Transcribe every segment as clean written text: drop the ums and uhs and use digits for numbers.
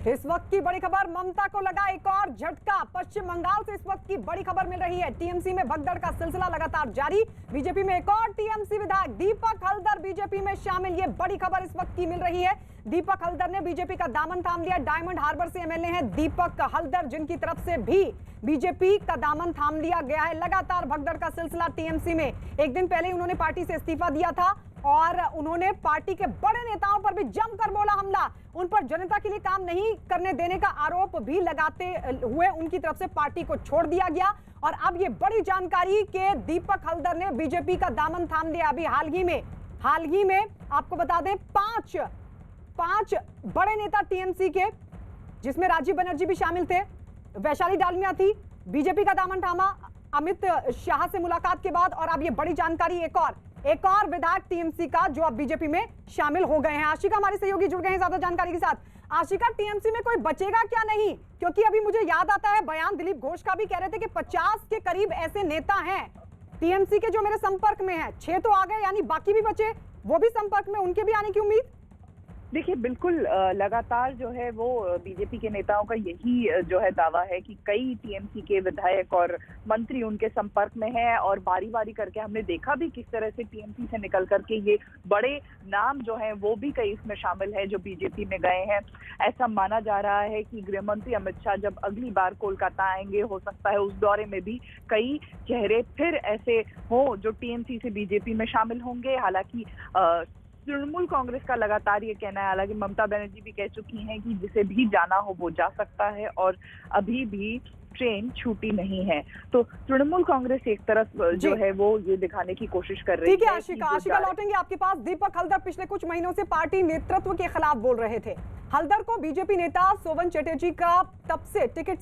इस वक्त की बड़ी खबर, ममता को लगा एक और झटका। पश्चिम बंगाल से इस वक्त की बड़ी खबर मिल रही है। टीएमसी में भगदड़ का सिलसिला लगातार जारी। बीजेपी में एक और टीएमसी विधायक दीपक हल्दर बीजेपी में शामिल, ये बड़ी खबर इस वक्त की मिल रही है। दीपक हल्दर ने बीजेपी का दामन थाम लिया। डायमंड हार्बर से एमएलए हैं दीपक हल्दर, जिनकी तरफ से भी बीजेपी का दामन थाम लिया गया है। लगातार भगदड़ का सिलसिला टीएमसी में। एक दिन पहले उन्होंने पार्टी से इस्तीफा दिया था और उन्होंने पार्टी के बड़े नेताओं पर भी जमकर बोला हमला। उन पर जनता के लिए काम नहीं करने देने का आरोप भी लगाते हुए उनकी तरफ से पार्टी को छोड़ दिया गया। और अब ये बड़ी जानकारी कि दीपक हल्दर ने बीजेपी का दामन थाम लिया। अभी हाल ही में आपको बता दें, पांच बड़े नेता टीएमसी के, जिसमें राजीव बनर्जी भी शामिल थे, वैशाली डालमिया थी, बीजेपी का दामन थामा अमित शाह से मुलाकात के बाद। और अब ये बड़ी जानकारी एक और विधायक टीएमसी का जो अब बीजेपी में शामिल हो गए हैं। आशिका हमारे सहयोगी जुड़ गए हैं ज्यादा जानकारी के साथ। आशिका, टीएमसी में कोई बचेगा क्या नहीं? क्योंकि अभी मुझे याद आता है बयान दिलीप घोष का भी कह रहे थे कि 50 के करीब ऐसे नेता हैं टीएमसी के जो मेरे संपर्क में हैं। 6 तो आ गए, यानी बाकी भी बचे, वो भी संपर्क में, उनके भी आने की उम्मीद? देखिए, बिल्कुल लगातार जो है वो बीजेपी के नेताओं का यही जो है दावा है कि कई टीएमसी के विधायक और मंत्री उनके संपर्क में हैं। और बारी बारी करके हमने देखा भी किस तरह से टीएमसी से निकल करके ये बड़े नाम जो हैं वो भी कई इसमें शामिल है जो बीजेपी में गए हैं। ऐसा माना जा रहा है कि गृह मंत्री अमित शाह जब अगली बार कोलकाता आएंगे, हो सकता है उस दौरे में भी कई चेहरे फिर ऐसे हों जो टीएमसी से बीजेपी में शामिल होंगे। हालांकि तृणमूल कांग्रेस का लगातार ये कहना है, हालांकि ममता बनर्जी भी कह चुकी हैं कि जिसे भी जाना हो वो जा सकता है और अभी भी ट्रेन छूटी नहीं है। तो तृणमूल कांग्रेस एक तरफ जो है वो ये दिखाने की कोशिश कर रही है। ठीक है आशिका लौटेंगे आपके पास। दीपक हल्दर पिछले कुछ महीनों से पार्टी नेतृत्व के खिलाफ बोल रहे थे। हल्दर को बीजेपी नेता सोवन चटर्जी का तब से निकट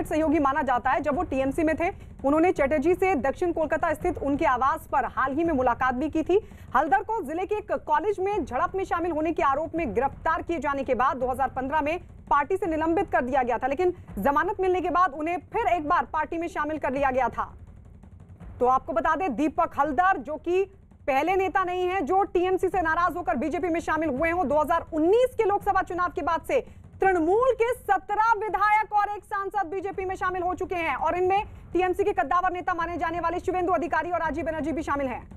सहयोगी माना जाता है जब वो टीएमसी में थे। उन्होंने चटर्जी से दक्षिण कोलकाता स्थित उनके आवास पर हाल ही में मुलाकात भी की थी। हल्दर को जिले के एक कॉलेज में झड़प में शामिल होने के आरोप में गिरफ्तार किए जाने के बाद 2015 में पार्टी से निलंबित कर दिया गया था, लेकिन जमानत मिलने के बाद उन्हें फिर एक बार पार्टी में शामिल कर लिया गया था। तो आपको बता दें, दीपक हल्दर जो कि पहले नेता नहीं है जो टीएमसी से नाराज होकर बीजेपी में शामिल हुए हो। 2019 के लोकसभा चुनाव के बाद से तृणमूल के 17 विधायक और एक सांसद बीजेपी में शामिल हो चुके हैं और इनमें टीएमसी के कद्दावर नेता माने जाने वाले शिवेंदु अधिकारी और राजीव बनर्जी भी शामिल हैं।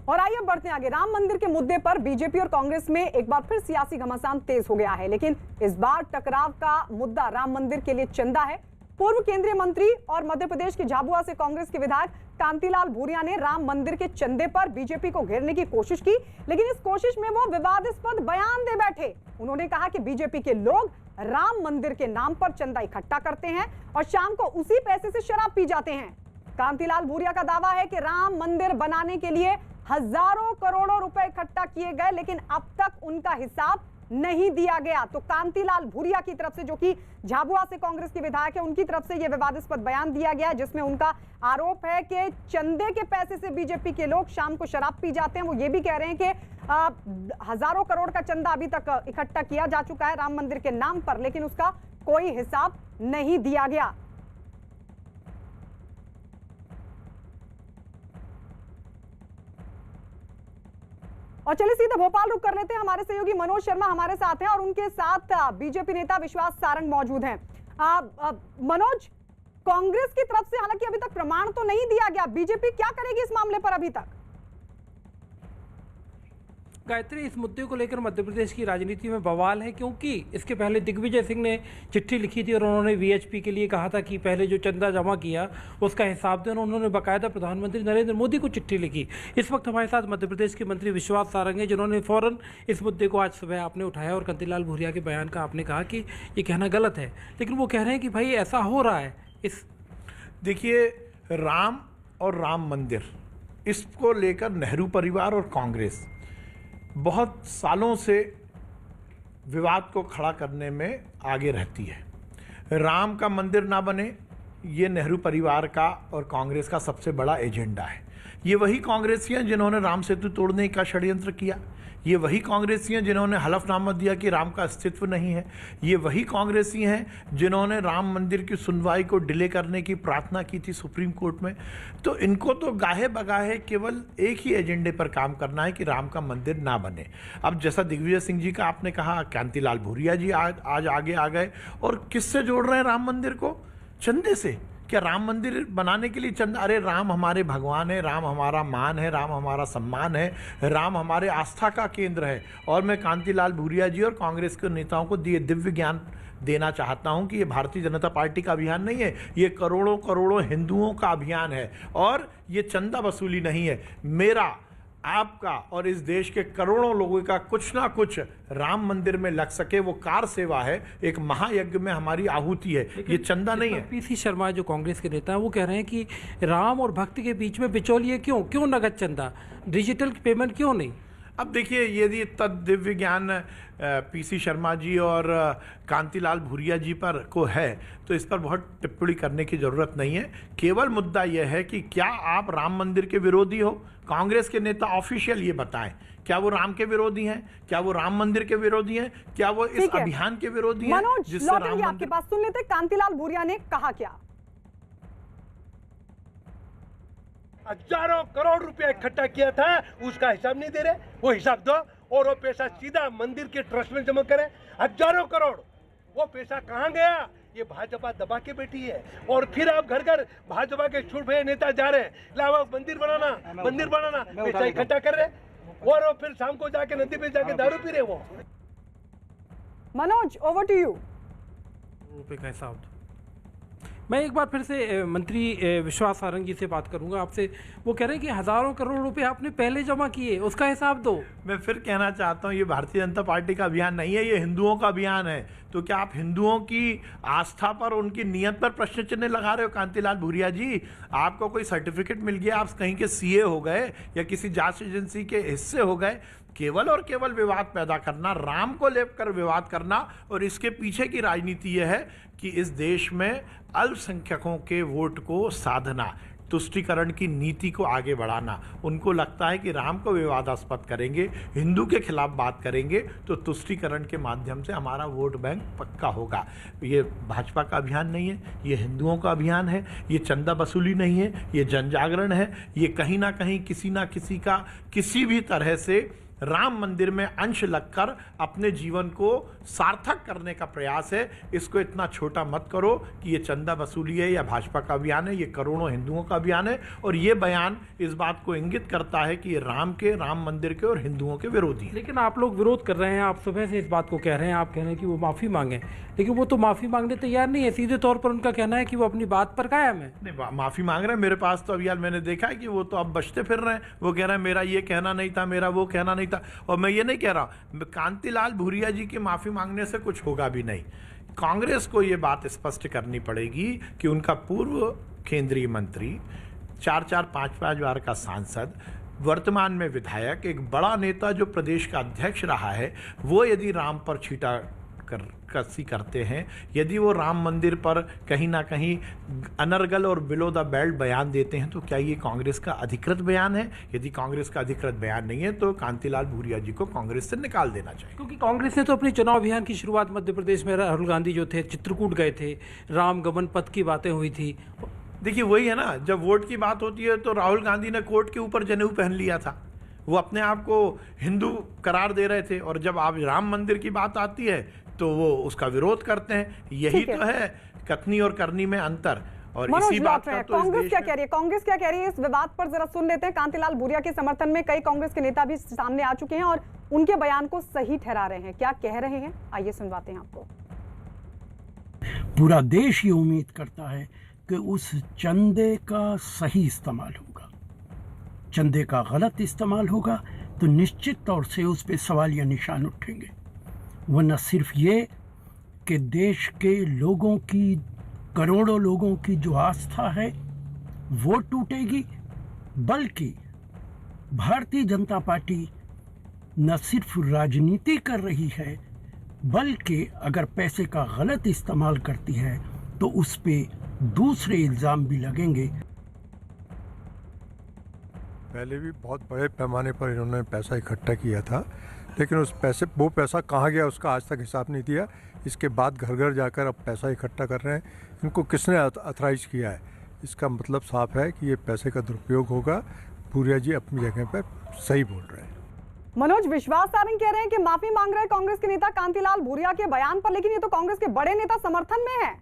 और आइए बढ़ते हैं आगे। राम मंदिर के मुद्दे पर बीजेपी और कांग्रेस में एक बार फिर सियासी घमासान तेज हो गया है, लेकिन इस बार टकराव का मुद्दा राम मंदिर के लिए चंदा है। पूर्व केंद्रीय मंत्री और मध्य प्रदेश के झाबुआ से कांग्रेस के विधायक कांतिलाल भूरिया ने राम मंदिर के चंदे पर बीजेपी को घेरने की कोशिश की, लेकिन इस कोशिश में वो विवादास्पद बयान दे बैठे। उन्होंने कहा कि बीजेपी के लोग राम मंदिर के नाम पर चंदा इकट्ठा करते हैं और शाम को उसी पैसे से शराब पी जाते हैं। कांतिलाल भूरिया का दावा है कि राम मंदिर बनाने के लिए हजारों करोड़ों रुपए इकट्ठा किए गए, लेकिन अब तक उनका हिसाब नहीं दिया गया। तो कांतिलाल भूरिया की तरफ से, जो कि झाबुआ से कांग्रेस के विधायक है, उनकी तरफ से यह विवादास्पद बयान दिया गया जिसमें उनका आरोप है कि चंदे के पैसे से बीजेपी के लोग शाम को शराब पी जाते हैं। वो ये भी कह रहे हैं कि हजारों करोड़ का चंदा अभी तक इकट्ठा किया जा चुका है राम मंदिर के नाम पर, लेकिन उसका कोई हिसाब नहीं दिया गया। और चलिए सीधे भोपाल रुक कर लेते हैं। हमारे सहयोगी मनोज शर्मा हमारे साथ हैं और उनके साथ बीजेपी नेता विश्वास सारंग मौजूद हैं। मनोज, कांग्रेस की तरफ से हालांकि अभी तक प्रमाण तो नहीं दिया गया, बीजेपी क्या करेगी इस मामले पर अभी तक? गायत्री, इस मुद्दे को लेकर मध्य प्रदेश की राजनीति में बवाल है, क्योंकि इसके पहले दिग्विजय सिंह ने चिट्ठी लिखी थी और उन्होंने वीएचपी के लिए कहा था कि पहले जो चंदा जमा किया उसका हिसाब दें। उन्होंने बाकायदा प्रधानमंत्री नरेंद्र मोदी को चिट्ठी लिखी। इस वक्त हमारे साथ मध्य प्रदेश के मंत्री विश्वास सारंग हैं, जिन्होंने फौरन इस मुद्दे को आज सुबह आपने उठाया और कांतिलाल भूरिया के बयान का आपने कहा कि ये कहना गलत है, लेकिन वो कह रहे हैं कि भाई ऐसा हो रहा है। देखिए, राम और राम मंदिर, इसको लेकर नेहरू परिवार और कांग्रेस बहुत सालों से विवाद को खड़ा करने में आगे रहती है। राम का मंदिर ना बने, ये नेहरू परिवार का और कांग्रेस का सबसे बड़ा एजेंडा है। ये वही कांग्रेसी हैं जिन्होंने राम सेतु तोड़ने का षड्यंत्र किया, ये वही कांग्रेसी हैं जिन्होंने हलफनामा दिया कि राम का अस्तित्व नहीं है, ये वही कांग्रेसी हैं जिन्होंने राम मंदिर की सुनवाई को डिले करने की प्रार्थना की थी सुप्रीम कोर्ट में। तो इनको तो गाहे बगाहे केवल एक ही एजेंडे पर काम करना है कि राम का मंदिर ना बने। अब जैसा दिग्विजय सिंह जी का आपने कहा, कांतिलाल भूरिया जी आज आगे आ गए और किससे जोड़ रहे हैं राम मंदिर को? चंदे से। क्या राम मंदिर बनाने के लिए चंदा? अरे राम हमारे भगवान है, राम हमारा मान है, राम हमारा सम्मान है, राम हमारे आस्था का केंद्र है। और मैं कांतिलाल भूरिया जी और कांग्रेस के नेताओं को दिव्य ज्ञान देना चाहता हूं कि ये भारतीय जनता पार्टी का अभियान नहीं है, ये करोड़ों करोड़ों हिंदुओं का अभियान है और ये चंदा वसूली नहीं है। मेरा, आपका और इस देश के करोड़ों लोगों का कुछ ना कुछ राम मंदिर में लग सके, वो कार सेवा है, एक महायज्ञ में हमारी आहुति है, ये चंदा नहीं है। पीसी शर्मा जो कांग्रेस के नेता हैं वो कह रहे हैं कि राम और भक्ति के बीच में बिचौलिए क्यों नगद चंदा, डिजिटल पेमेंट क्यों नहीं? अब देखिए, यदि तद दिव्य ज्ञान पीसी शर्मा जी और कांतिलाल भूरिया जी पर को है तो इस पर बहुत टिप्पणी करने की ज़रूरत नहीं है। केवल मुद्दा यह है कि क्या आप राम मंदिर के विरोधी हो? कांग्रेस के नेता ऑफिशियल ये बताएं, क्या वो राम के विरोधी हैं? क्या वो राम मंदिर के विरोधी हैं? क्या वो इस अभियान के विरोधी हैं? मनोज, लौटेंगे आपके पास, सुन लेते कांतिलाल भूरिया ने कहा क्या। हजारों करोड़ रुपया इकट्ठा किया था, उसका हिसाब नहीं दे रहे, वो हिसाब दो और वो पैसा सीधा मंदिर के ट्रस्ट में जमा करे। हजारों करोड़, वो पैसा कहाँ गया? ये भाजपा दबा के बैठी है और फिर आप घर घर भाजपा के छुट नेता जा रहे हैं, लावा मंदिर बनाना, पैसा इकट्ठा कर रहे और फिर शाम को जाके नदी पे जाके दारू पी रहे। वो मनोज, ओवर टू यू। रुपए का हिसाब दो। मैं एक बार फिर से मंत्री विश्वास सारंग जी से बात करूंगा आपसे। वो कह रहे हैं कि हजारों करोड़ रुपए आपने पहले जमा किए, उसका हिसाब दो। मैं फिर कहना चाहता हूं, ये भारतीय जनता पार्टी का अभियान नहीं है, ये हिंदुओं का अभियान है। तो क्या आप हिंदुओं की आस्था पर, उनकी नियत पर प्रश्न चिन्ह लगा रहे हो? कांतिलाल भूरिया जी, आपको कोई सर्टिफिकेट मिल गया, आप कहीं के सीए हो गए या किसी जांच एजेंसी के हिस्से हो गए? केवल और केवल विवाद पैदा करना, राम को लेकर विवाद करना, और इसके पीछे की राजनीति यह है कि इस देश में अल्पसंख्यकों के वोट को साधना, तुष्टीकरण की नीति को आगे बढ़ाना। उनको लगता है कि राम को विवादास्पद करेंगे, हिंदू के खिलाफ बात करेंगे तो तुष्टीकरण के माध्यम से हमारा वोट बैंक पक्का होगा। ये भाजपा का अभियान नहीं है, ये हिंदुओं का अभियान है, ये चंदा वसूली नहीं है, ये जनजागरण है। ये कहीं ना कहीं किसी ना किसी का किसी भी तरह से राम मंदिर में अंश लगकर अपने जीवन को सार्थक करने का प्रयास है। इसको इतना छोटा मत करो कि ये चंदा वसूली है या भाजपा का अभियान है, ये करोड़ों हिंदुओं का अभियान है। और ये बयान इस बात को इंगित करता है कि ये राम मंदिर के और हिंदुओं के विरोधी हैं। लेकिन आप लोग विरोध कर रहे हैं, आप सुबह से इस बात को कह रहे हैं, आप कह रहे हैं कि वो माफ़ी मांगे, लेकिन वो तो माफ़ी मांगने तैयार नहीं है। सीधे तौर पर उनका कहना है कि वो अपनी बात पर कायम है। नहीं, माफ़ी मांग रहे हैं। मेरे पास तो अभी मैंने देखा है कि वो तो अब बचते फिर रहे हैं। वो कह रहे हैं मेरा ये कहना नहीं था, मेरा वो कहना नहीं था। और मैं ये नहीं कह रहा, कांतिलाल भूरिया जी की माफ़ी मांगने से कुछ होगा भी नहीं। कांग्रेस को ये बात स्पष्ट करनी पड़ेगी कि उनका पूर्व केंद्रीय मंत्री, 4-5 बार का सांसद, वर्तमान में विधायक, एक बड़ा नेता जो प्रदेश का अध्यक्ष रहा है, वो यदि राम पर छीटा कसी करते हैं, यदि वो राम मंदिर पर कहीं ना कहीं अनर्गल और बिलो द बेल्ट बयान देते हैं, तो क्या ये कांग्रेस का अधिकृत बयान है? यदि कांग्रेस का अधिकृत बयान नहीं है तो कांतिलाल भूरिया जी को कांग्रेस से निकाल देना चाहिए। क्योंकि कांग्रेस ने तो अपने चुनाव अभियान की शुरुआत मध्य प्रदेश में राहुल गांधी जो थे चित्रकूट गए थे, राम गमन पथ की बातें हुई थी। देखिए वही है ना, जब वोट की बात होती है तो राहुल गांधी ने कोर्ट के ऊपर जनेऊ पहन लिया था, वो अपने आप को हिंदू करार दे रहे थे। और जब आप राम मंदिर की बात आती है तो वो उसका विरोध करते हैं। यही तो है कथनी और करनी में अंतर। और इसी बात का तो कांग्रेस क्या कह रही है? कांग्रेस क्या कह रही है इस विवाद पर? जरा सुन लेते हैं। कांतिलाल भूरिया के समर्थन में कई कांग्रेस के नेता भी सामने आ चुके हैं और उनके बयान को सही ठहरा रहे हैं। क्या कह रहे हैं, आइए सुनवाते हैं आपको। पूरा देश ये उम्मीद करता है कि उस चंदे का सही इस्तेमाल होगा। चंदे का गलत इस्तेमाल होगा तो निश्चित तौर से उस पर सवालिया निशान उठेंगे। वो न सिर्फ ये कि देश के लोगों की, करोड़ों लोगों की जो आस्था है वो टूटेगी, बल्कि भारतीय जनता पार्टी न सिर्फ राजनीति कर रही है, बल्कि अगर पैसे का गलत इस्तेमाल करती है तो उस पे दूसरे इल्ज़ाम भी लगेंगे। पहले भी बहुत बड़े पैमाने पर इन्होंने पैसा इकट्ठा किया था, लेकिन वो पैसा कहाँ गया उसका आज तक हिसाब नहीं दिया। इसके बाद घर घर जाकर अब पैसा इकट्ठा कर रहे हैं। इनको किसने अथराइज किया है, इसका मतलब साफ है कि ये पैसे का दुरुपयोग होगा। भूरिया जी अपनी जगह पर सही बोल रहे हैं। मनोज, विश्वास सारंग कह रहे हैं कि माफी मांग रहे हैं कांग्रेस के नेता कांतिलाल भूरिया के बयान पर, लेकिन ये तो कांग्रेस के बड़े नेता समर्थन में है।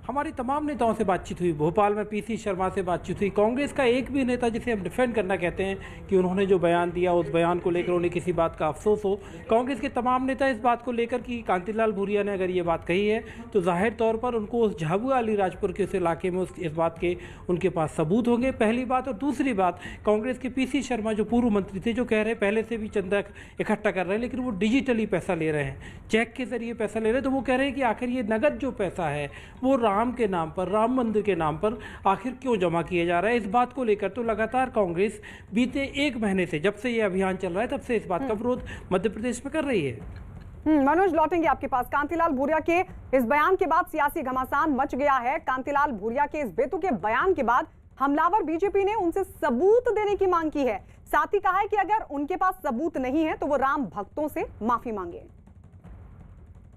हमारी तमाम नेताओं से बातचीत हुई, भोपाल में पीसी शर्मा से बातचीत हुई। कांग्रेस का एक भी नेता जिसे हम डिफेंड करना कहते हैं कि उन्होंने जो बयान दिया उस बयान को लेकर उन्हें किसी बात का अफसोस हो, कांग्रेस के तमाम नेता इस बात को लेकर कि कांतिलाल भूरिया ने अगर ये बात कही है तो जाहिर तौर पर उनको उस झाबुआ अलीराजपुर के उस इलाके में इस बात के उनके पास सबूत होंगे, पहली बात। और दूसरी बात, कांग्रेस के पीसी शर्मा जो पूर्व मंत्री थे, जो कह रहे हैं पहले से भी चंदा इकट्ठा कर रहे हैं, लेकिन वो डिजिटली पैसा ले रहे हैं, चेक के जरिए पैसा ले रहे हैं। तो वो कह रहे हैं कि आखिर ये नगद जो पैसा है वो राम के नाम पर, राम मंदिर के नाम पर आखिर क्यों जमा किया जा रहा है। इस बात को लेकर तो लगातार कांग्रेस बीते एक महीने से, जब से ये अभियान चल रहा है, तब से इस बात का विरोध मध्य प्रदेश में कर रही है। मनोज, लौटेंगे आपके पास। कांतिलाल भूरिया के इस बयान के बाद सियासी घमासान मच गया है। कांतिलाल भूरिया के इस बेतुके बयान के बाद हमलावर बीजेपी ने उनसे सबूत देने की मांग की है। साथ ही कहा है कि अगर उनके पास सबूत नहीं है तो वो राम भक्तों से माफी मांगे।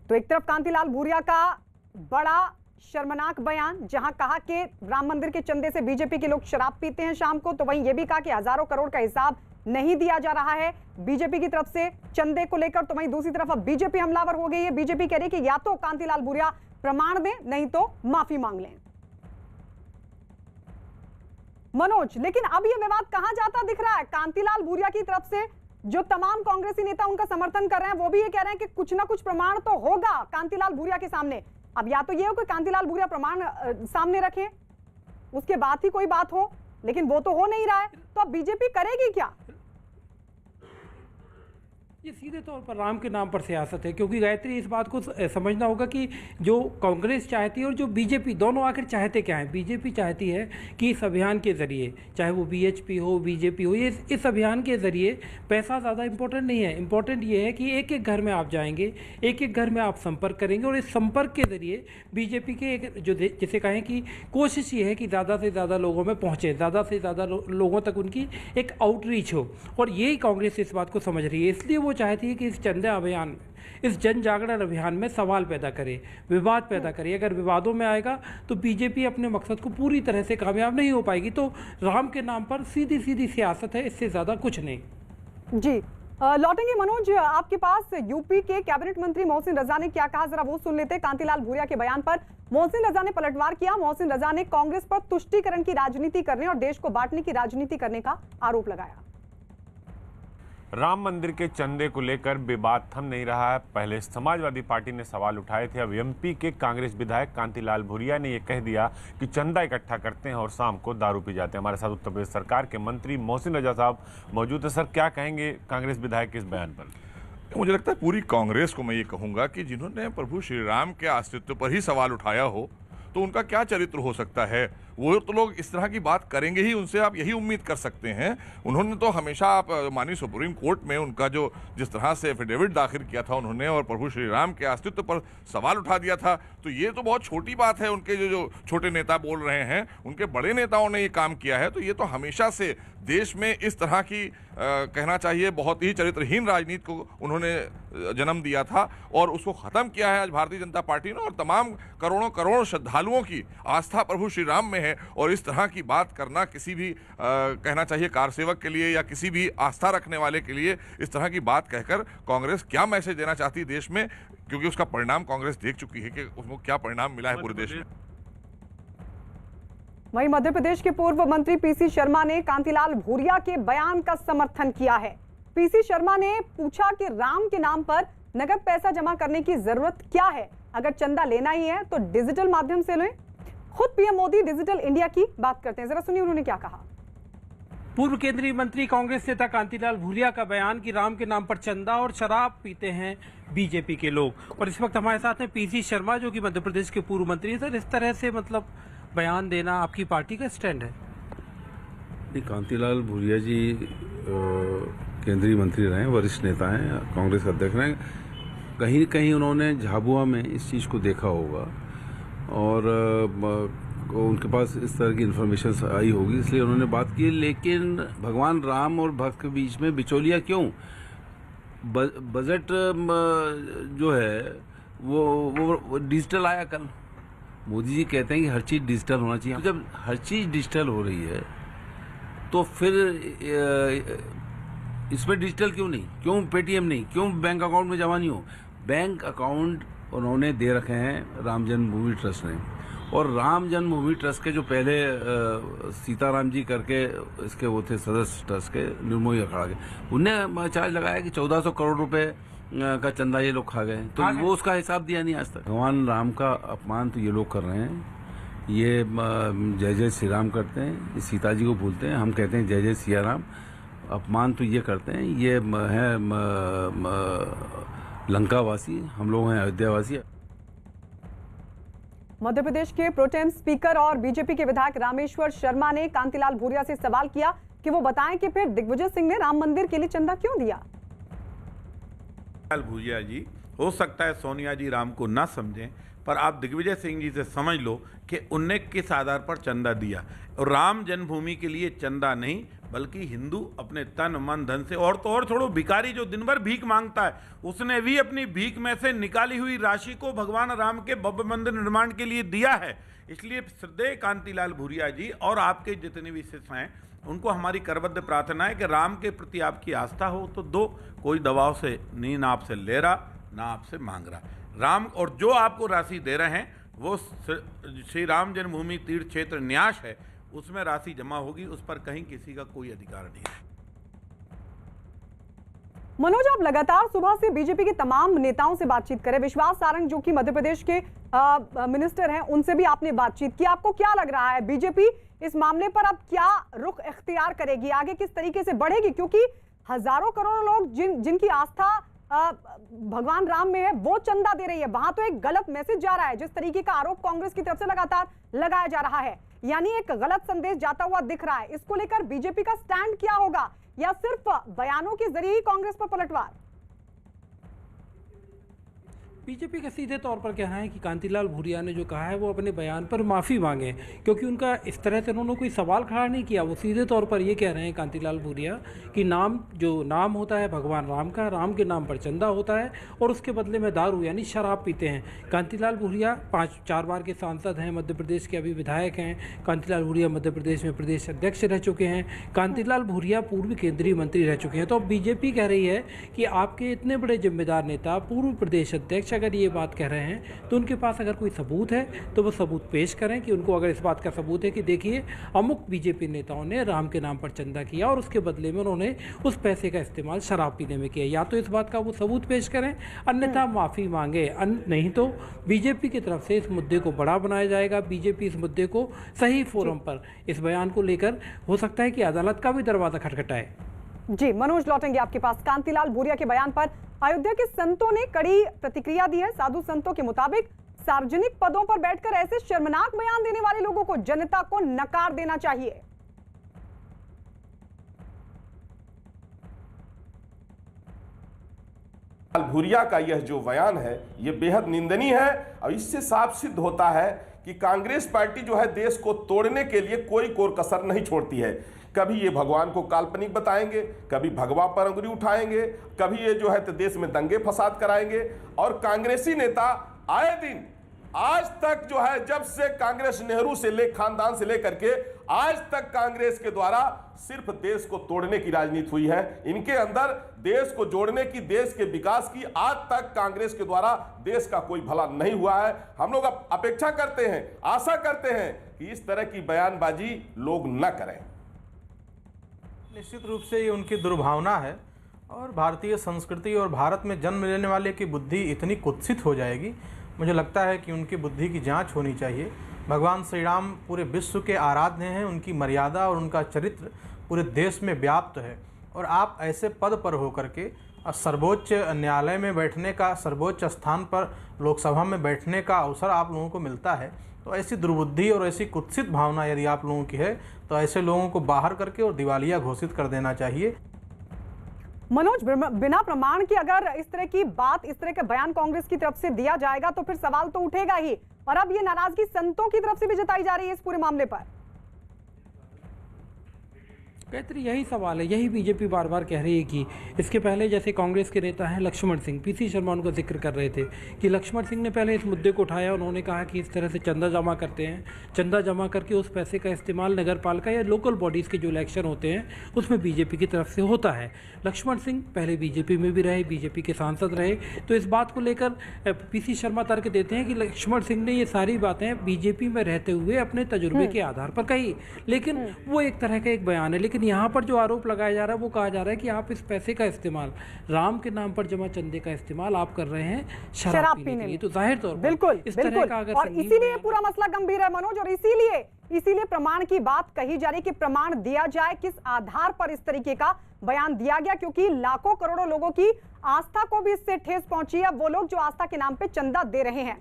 तो एक तरफ कांतिलाल भूरिया का बड़ा शर्मनाक बयान, जहां कहा कि राम मंदिर के चंदे से बीजेपी के लोग शराब पीते हैं शाम को, तो वहीं यह भी कहा कि हजारों करोड़ का हिसाब नहीं दिया जा रहा है बीजेपी की तरफ से चंदे को लेकर। तो वहीं दूसरी तरफ अब बीजेपी हमलावर हो गई है। बीजेपी कह रही है कि या तो कांतिलाल भूरिया प्रमाण दें, नहीं तो माफी मांग लें। मनोज, लेकिन अब यह विवाद कहां जाता दिख रहा है? कांतिलाल भूरिया की तरफ से जो तमाम कांग्रेसी नेता उनका समर्थन कर रहे हैं वो भी ये कह रहे हैं कि कुछ ना कुछ प्रमाण तो होगा कांतिलाल भूरिया के सामने। अब या तो ये हो कि कांतिलाल भूरिया प्रमाण सामने रखें, उसके बाद ही कोई बात हो, लेकिन वो तो हो नहीं रहा है। तो अब बीजेपी करेगी क्या? ये सीधे तौर पर राम के नाम पर सियासत है, क्योंकि गायत्री इस बात को समझना होगा कि जो कांग्रेस चाहती है और जो बीजेपी, दोनों आखिर चाहते क्या है। बीजेपी चाहती है कि इस अभियान के ज़रिए, चाहे वो बीएचपी हो, बीजेपी हो, ये इस अभियान के ज़रिए पैसा ज़्यादा इंपॉर्टेंट नहीं है। इंपॉर्टेंट ये है कि एक एक घर में आप जाएंगे, एक एक घर में आप संपर्क करेंगे, और इस संपर्क के ज़रिए बीजेपी के एक जो जिसे कहें कि कोशिश ये है कि ज़्यादा से ज़्यादा लोगों में पहुँचे, ज़्यादा से ज़्यादा लोगों तक उनकी एक आउटरीच हो। और यही कांग्रेस इस बात को समझ रही है, इसलिए वो चाहती है कि इस चंदा अभियान में, इस जन जागरण अभियान में सवाल पैदा करे, विवाद पैदा करे। अगर विवादों में आएगा तो बीजेपी अपने मकसद को पूरी तरह से कामयाब नहीं हो पाएगी। तो राम के नाम पर सीधी सीधी सियासत है, इससे ज़्यादा कुछ नहीं। जी, लौटेंगे मनोज आपके पास। यूपी के कैबिनेट मंत्री मोहसिन रजा ने क्या कहा, जरा वो सुन लेते हैं। कांतिलाल भूरिया के बयान पर मोहसिन रजा ने पलटवार किया। मोहसिन रजा ने कांग्रेस पर तुष्टीकरण की राजनीति करने और देश को बांटने की राजनीति करने का आरोप लगाया। राम मंदिर के चंदे को लेकर विवाद थम नहीं रहा है। पहले समाजवादी पार्टी ने सवाल उठाए थे, अब एमपी के कांग्रेस विधायक कांतिलाल भूरिया ने यह कह दिया कि चंदा इकट्ठा करते हैं और शाम को दारू पी जाते हैं। हमारे साथ उत्तर प्रदेश सरकार के मंत्री मोहसिन रजा साहब मौजूद है। सर, क्या कहेंगे कांग्रेस विधायक के इस बयान पर? मुझे लगता है पूरी कांग्रेस को मैं ये कहूँगा कि जिन्होंने प्रभु श्री राम के अस्तित्व पर ही सवाल उठाया हो तो उनका क्या चरित्र हो सकता है। वो तो लोग इस तरह की बात करेंगे ही, उनसे आप यही उम्मीद कर सकते हैं। उन्होंने तो हमेशा, आप माननीय सुप्रीम कोर्ट में उनका जो जिस तरह से एफिडेविट दाखिल किया था उन्होंने, और प्रभु श्री राम के अस्तित्व पर सवाल उठा दिया था, तो ये तो बहुत छोटी बात है। उनके जो छोटे नेता बोल रहे हैं, उनके बड़े नेताओं ने ये काम किया है। तो ये तो हमेशा से देश में इस तरह की कहना चाहिए बहुत ही चरित्रहीन राजनीति को उन्होंने जन्म दिया था, और उसको ख़त्म किया है आज भारतीय जनता पार्टी ने। और तमाम करोड़ों करोड़ श्रद्धालुओं की आस्था प्रभु श्री राम में है, और इस तरह की बात करना किसी भी कहना चाहिए कारसेवक के लिए या किसी भी आस्था रखने वाले के लिए, इस तरह की बात कहकर कांग्रेस क्या मैसेज देना चाहती है देश में, क्योंकि उसका परिणाम कांग्रेस देख चुकी है कि उसको क्या परिणाम मिला है पूरे देश में। वहीं मध्य प्रदेश के पूर्व मंत्री पीसी शर्मा ने कांतिलाल भूरिया के बयान का समर्थन किया है। पीसी शर्मा ने पूछा कि राम के नाम पर नगद पैसा जमा करने की जरूरत क्या है, अगर चंदा लेना ही है तो डिजिटल माध्यम से लें। खुद पीएम मोदी डिजिटल इंडिया की बात करते हैं, जरा सुनिए उन्होंने क्या कहा। पूर्व केंद्रीय मंत्री कांग्रेस नेता कांतिलाल भूरिया का बयान कि राम के नाम पर चंदा और शराब पीते हैं बीजेपी के लोग। और इस वक्त हमारे साथ हैं पीसी शर्मा, जो कि मध्य प्रदेश के पूर्व मंत्री हैं। सर, इस तरह से मतलब बयान देना आपकी पार्टी का स्टैंड है? कांतिलाल भूरिया जी केंद्रीय मंत्री रहे, वरिष्ठ नेता हैं, कांग्रेस अध्यक्ष रहे। कहीं कहीं उन्होंने झाबुआ में इस चीज़ को देखा होगा, और उनके पास इस तरह की इन्फॉर्मेशन आई होगी, इसलिए उन्होंने बात की। लेकिन भगवान राम और भक्त के बीच में बिचौलिया क्यों? बजट जो है वो डिजिटल आया कल। मोदी जी कहते हैं कि हर चीज़ डिजिटल होना चाहिए। तो जब हर चीज़ डिजिटल हो रही है तो फिर इसमें डिजिटल क्यों नहीं? क्यों पेटीएम नहीं? क्यों बैंक अकाउंट में जमा नहीं हो? बैंक अकाउंट उन्होंने दे रखे हैं राम जन्मभूमि ट्रस्ट ने, और राम जन्मभूमि ट्रस्ट के जो पहले सीताराम जी करके इसके वो थे सदस्य ट्रस्ट के, निर्मोही अखाड़ा के, उनने चार्ज लगाया कि 1400 करोड़ रुपए का चंदा ये लोग खा गए। तो वो उसका हिसाब दिया नहीं आज तक। भगवान राम का अपमान तो ये लोग कर रहे हैं। ये जय जय श्री राम करते हैं, ये सीता जी को भूलते हैं। हम कहते हैं जय जय सिया राम। अपमान तो ये करते हैं, ये है लंकावासी, हम लोग हैं अयोध्यावासी। मध्य प्रदेश के प्रोटेम स्पीकर और बीजेपी के विधायक रामेश्वर शर्मा ने कांतिलाल भूरिया से सवाल किया कि वो बताएं कि फिर दिग्विजय सिंह ने राम मंदिर के लिए चंदा क्यों दिया। भूरिया जी, हो सकता है सोनिया जी राम को ना समझें, पर आप दिग्विजय सिंह जी से समझ लो कि उनने किस आधार पर चंदा दिया। और राम जन्मभूमि के लिए चंदा नहीं, बल्कि हिंदू अपने तन मन धन से, और तो और छोड़ो, भिखारी जो दिन भर भीख मांगता है, उसने भी अपनी भीख में से निकाली हुई राशि को भगवान राम के भव्य मंदिर निर्माण के लिए दिया है। इसलिए श्रद्धेय कांतिलाल भूरिया जी और आपके जितने भी शिष्य हैं, उनको हमारी करबद्ध प्रार्थना है कि राम के प्रति आपकी आस्था हो तो दो, कोई दबाव से नहीं ना आपसे ले रहा ना आपसे मांग रहा। राम और जो आपको राशि दे रहे हैं वो श्री राम जन्मभूमि तीर्थ क्षेत्र न्यास है, उसमें राशि जमा होगी, उस पर कहीं किसी का कोई अधिकार नहीं है। मनोज, आप लगातार सुबह से बीजेपी के तमाम नेताओं से बातचीत करें। विश्वास सारंग जो कि मध्य प्रदेश के मिनिस्टर हैं, उनसे भी आपने बातचीत की। आपको क्या लग रहा है बीजेपी इस मामले पर अब क्या रुख इख्तियार करेगी, आगे किस तरीके से बढ़ेगी? क्योंकि हजारों करोड़ों लोग जिनकी आस्था भगवान राम में है, वो चंदा दे रही है। वहां तो एक गलत मैसेज जा रहा है, जिस तरीके का आरोप कांग्रेस की तरफ से लगातार लगाया जा रहा है, यानी एक गलत संदेश जाता हुआ दिख रहा है। इसको लेकर बीजेपी का स्टैंड क्या होगा, या सिर्फ बयानों के जरिए ही कांग्रेस पर पलटवार? बीजेपी का सीधे तौर पर कहना है कि कांतिलाल भूरिया ने जो कहा है वो अपने बयान पर माफ़ी मांगे, क्योंकि उनका इस तरह से उन्होंने कोई सवाल खड़ा नहीं किया। वो सीधे तौर पर ये कह रहे हैं कांतिलाल भूरिया कि जो नाम होता है भगवान राम का, राम के नाम पर चंदा होता है और उसके बदले में दारू यानी शराब पीते हैं। कांतिलाल भूरिया 5-4 बार के सांसद हैं, मध्य प्रदेश के अभी विधायक हैं। कांतिलाल भूरिया मध्य प्रदेश में प्रदेश अध्यक्ष रह चुके हैं। कांतिलाल भूरिया पूर्व केंद्रीय मंत्री रह चुके हैं। तो अब बीजेपी कह रही है कि आपके इतने बड़े जिम्मेदार नेता, पूर्व प्रदेश अध्यक्ष अगर ये बात कह रहे हैं तो उनके पास अगर कोई सबूत है तो वो सबूत पेश करें कि उनको अगर इस बात का सबूत है कि देखिए अमुक बीजेपी नेताओं ने राम के नाम पर चंदा किया और उसके बदले में उन्होंने उस पैसे का इस्तेमाल शराब पीने में किया, या तो इस बात का वो सबूत पेश करें, अन्यथा माफ़ी मांगे। नहीं तो बीजेपी की तरफ से इस मुद्दे को बड़ा बनाया जाएगा। बीजेपी इस मुद्दे को सही फोरम पर इस बयान को लेकर हो सकता है कि अदालत का भी दरवाजा खटखटाए। जी मनोज, लौटेंगे आपके पास। कांतिलाल भूरिया के बयान पर अयोध्या के संतों ने कड़ी प्रतिक्रिया दी है। साधु संतों के मुताबिक सार्वजनिक पदों पर बैठकर ऐसे शर्मनाक बयान देने वाले लोगों को जनता को नकार देना चाहिए। भूरिया का यह जो बयान है ये बेहद निंदनीय है, और इससे साफ सिद्ध होता है कि कांग्रेस पार्टी जो है देश को तोड़ने के लिए कोई कोर कसर नहीं छोड़ती है। कभी ये भगवान को काल्पनिक बताएंगे, कभी भगवा पर अंगुली उठाएंगे, कभी ये जो है तो देश में दंगे फसाद कराएंगे। और कांग्रेसी नेता आए दिन आज तक जो है, जब से कांग्रेस नेहरू से खानदान से लेकर के आज तक कांग्रेस के द्वारा सिर्फ देश को तोड़ने की राजनीति हुई है। इनके अंदर देश को जोड़ने की, देश के विकास की आज तक कांग्रेस के द्वारा देश का कोई भला नहीं हुआ है। हम लोग अपेक्षा करते हैं, आशा करते हैं कि इस तरह की बयानबाजी लोग न करें। निश्चित रूप से ये उनकी दुर्भावना है, और भारतीय संस्कृति और भारत में जन्म लेने वाले की बुद्धि इतनी कुत्सित हो जाएगी, मुझे लगता है कि उनकी बुद्धि की जांच होनी चाहिए। भगवान श्री राम पूरे विश्व के आराध्य हैं, उनकी मर्यादा और उनका चरित्र पूरे देश में व्याप्त है, और आप ऐसे पद पर होकर के सर्वोच्च न्यायालय में बैठने का, सर्वोच्च स्थान पर लोकसभा में बैठने का अवसर आप लोगों को मिलता है, तो ऐसी दुर्बुद्धि और ऐसी कुत्सित भावना यदि आप लोगों की है तो ऐसे लोगों को बाहर करके और दिवालिया घोषित कर देना चाहिए। मनोज, बिना प्रमाण के अगर इस तरह की बात, इस तरह का बयान कांग्रेस की तरफ से दिया जाएगा तो फिर सवाल तो उठेगा ही, और अब ये नाराजगी संतों की तरफ से भी जताई जा रही है इस पूरे मामले पर। कहते यही सवाल है, यही बीजेपी बार बार कह रही है कि इसके पहले जैसे कांग्रेस के नेता हैं लक्ष्मण सिंह, पीसी शर्मा उनका जिक्र कर रहे थे कि लक्ष्मण सिंह ने पहले इस मुद्दे को उठाया। उन्होंने कहा कि इस तरह से चंदा जमा करते हैं, चंदा जमा करके उस पैसे का इस्तेमाल नगर पालिका या लोकल बॉडीज़ के जो इलेक्शन होते हैं उसमें बीजेपी की तरफ से होता है। लक्ष्मण सिंह पहले बीजेपी में भी रहे, बीजेपी के सांसद रहे, तो इस बात को लेकर पीसी शर्मा तर्क देते हैं कि लक्ष्मण सिंह ने ये सारी बातें बीजेपी में रहते हुए अपने तजुर्बे के आधार पर कही, लेकिन वो एक तरह का एक बयान है। लेकिन यहाँ पर जो आरोप लगाया जा रहा है वो कहा जा रहा है कि आप इस पैसे का इस्तेमाल, राम के नाम पर जमा चंदे का इस्तेमाल आप कर रहे हैं शराब पीने के लिए। तो जाहिर तौर पर बिल्कुल इस तरह का अगर और इसीलिए पूरा मसला गंभीर है मनोज, और इसीलिए प्रमाण की बात कही जा रही कि प्रमाण दिया जाए किस आधार पर इस तरीके का बयान दिया गया, क्योंकि लाखों करोड़ों लोगों की आस्था को भी इससे ठेस पहुंची है। वो लोग जो आस्था के नाम पे चंदा दे रहे हैं।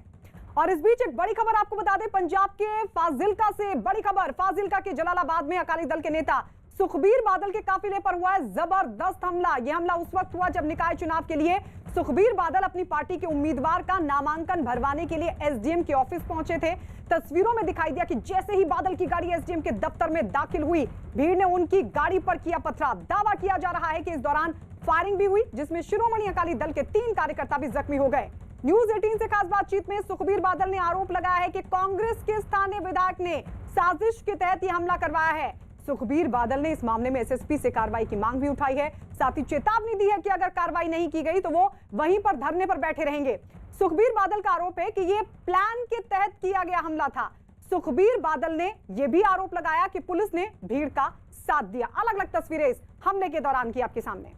और इस बीच एक बड़ी खबर आपको बता दें, पंजाब के फाजिल्का से बड़ी खबर। फाजिल्का के जलालाबाद में अकाली दल के नेता सुखबीर बादल के काफिले पर हुआ है जबरदस्त हमला। यह हमला उस वक्त हुआ जब निकाय चुनाव के लिए सुखबीर बादल अपनी पार्टी के उम्मीदवार का नामांकन भरवाने के लिए एसडीएम के ऑफिस पहुंचे थे। तस्वीरों में दिखाई दिया कि जैसे ही बादल की गाड़ी एसडीएम के दफ्तर में दाखिल हुई, भीड़ ने उनकी गाड़ी पर किया पथराव। दावा किया जा रहा है कि इस दौरान फायरिंग भी हुई, जिसमें शिरोमणि अकाली दल के 3 कार्यकर्ता भी जख्मी हो गए। न्यूज 18 से खास बातचीत में सुखबीर बादल ने आरोप लगाया है कि कांग्रेस के स्थानीय विधायक ने साजिश के तहत यह हमला करवाया है। सुखबीर बादल ने इस मामले में एसएसपी से कार्रवाई की मांग भी उठाई है, साथ ही चेतावनी दी है कि अगर कार्रवाई नहीं की गई तो वो वहीं पर धरने पर बैठे रहेंगे। सुखबीर बादल का आरोप है कि यह प्लान के तहत किया गया हमला था। सुखबीर बादल ने यह भी आरोप लगाया कि पुलिस ने भीड़ का साथ दिया। अलग अलग तस्वीरें इस हमले के दौरान की आपके सामने।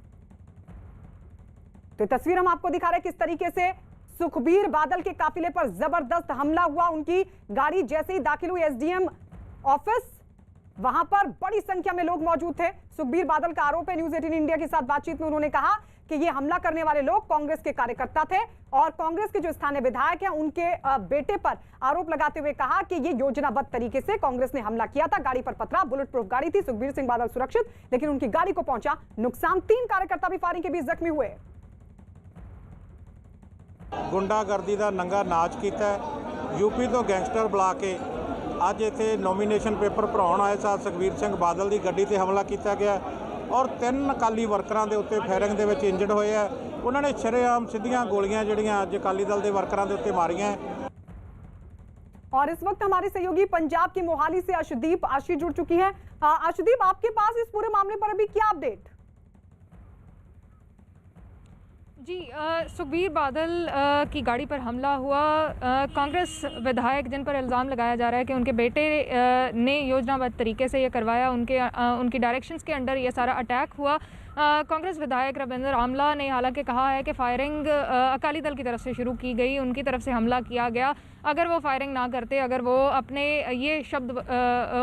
तो तस्वीर हम आपको दिखा रहे हैं किस तरीके से सुखबीर बादल के काफिले पर जबरदस्त हमला हुआ। उनकी गाड़ी जैसे ही दाखिल हुई एसडीएम ऑफिस, वहां पर बड़ी संख्या में लोग मौजूद थे। सुखबीर बादल का आरोप है, न्यूज 18 इंडिया के साथ बातचीत में उन्होंने कहा कि ये हमला करने वाले लोग कांग्रेस के कार्यकर्ता थे और कांग्रेस के जो स्थानीय विधायक हैं उनके बेटे पर आरोप लगाते हुए कहा कि ये योजनाबद्ध तरीके से कांग्रेस ने हमला किया था। गाड़ी पर पथराव, बुलेट प्रूफ गाड़ी थी। सुखबीर सिंह बादल सुरक्षित, लेकिन उनकी गाड़ी को पहुंचा नुकसान। 3 कार्यकर्ता भी फायरिंग के बीच जख्मी हुए। गुंडागर्दी का नंगा नाच किया, यूपी तो गैंगस्टर बुला के ਅੱਜ ਇੱਥੇ ਨੋਮੀਨੇਸ਼ਨ ਪੇਪਰ ਭਰਾਉਣ ਆਏ ਸਾਂ ਸੁਖਬੀਰ ਸਿੰਘ ਬਾਦਲ ਦੀ ਗੱਡੀ ਤੇ ਹਮਲਾ ਕੀਤਾ ਗਿਆ ਔਰ 3 ਅਕਾਲੀ ਵਰਕਰਾਂ ਦੇ ਉੱਤੇ ਫਾਇਰਿੰਗ ਦੇ ਵਿੱਚ ਇੰਜਰਡ ਹੋਏ ਆ। ਉਹਨਾਂ ਨੇ ਸ਼ਰੇਆਮ ਸਿੱਧੀਆਂ ਗੋਲੀਆਂ ਜਿਹੜੀਆਂ ਅੱਜ ਅਕਾਲੀ ਦਲ ਦੇ ਵਰਕਰਾਂ ਦੇ ਉੱਤੇ ਮਾਰੀਆਂ। और इस वक्त हमारे सहयोगी पंजाब की मोहाली से आशी जुड़ चुकी हैं। आशुदीप, आपके पास इस पूरे मामले पर अभी क्या अपडेट? जी, सुखबीर बादल की गाड़ी पर हमला हुआ। कांग्रेस विधायक जिन पर इल्ज़ाम लगाया जा रहा है कि उनके बेटे ने योजनाबद्ध तरीके से ये करवाया, उनकी डायरेक्शंस के अंडर ये सारा अटैक हुआ। कांग्रेस विधायक रविंद्र आमला ने हालांकि कहा है कि फायरिंग अकाली दल की तरफ से शुरू की गई, उनकी तरफ से हमला किया गया। अगर वो फायरिंग ना करते, अगर वो अपने ये शब्द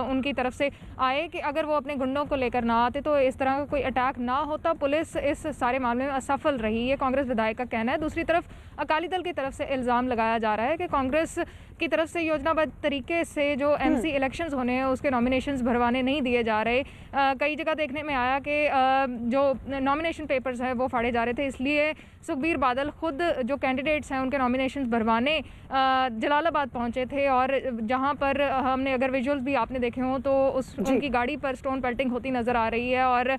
उनकी तरफ से आए कि अगर वो अपने गुंडों को लेकर ना आते तो इस तरह का कोई अटैक ना होता। पुलिस इस सारे मामले में असफल रही, ये कांग्रेस विधायक का कहना है। दूसरी तरफ अकाली दल की तरफ से इल्ज़ाम लगाया जा रहा है कि कांग्रेस की तरफ से योजनाबद्ध तरीके से जो एमसी इलेक्शंस होने हैं उसके नॉमिनेशंस भरवाने नहीं दिए जा रहे। कई जगह देखने में आया कि जो नॉमिनेशन पेपर्स हैं वो फाड़े जा रहे थे, इसलिए सुखबीर बादल खुद जो कैंडिडेट्स हैं उनके नॉमिनेशंस भरवाने जलालाबाद पहुंचे थे। और जहां पर हमने अगर विजुअल्स भी आपने देखे हों तो उनकी गाड़ी पर स्टोन पेल्टिंग होती नज़र आ रही है और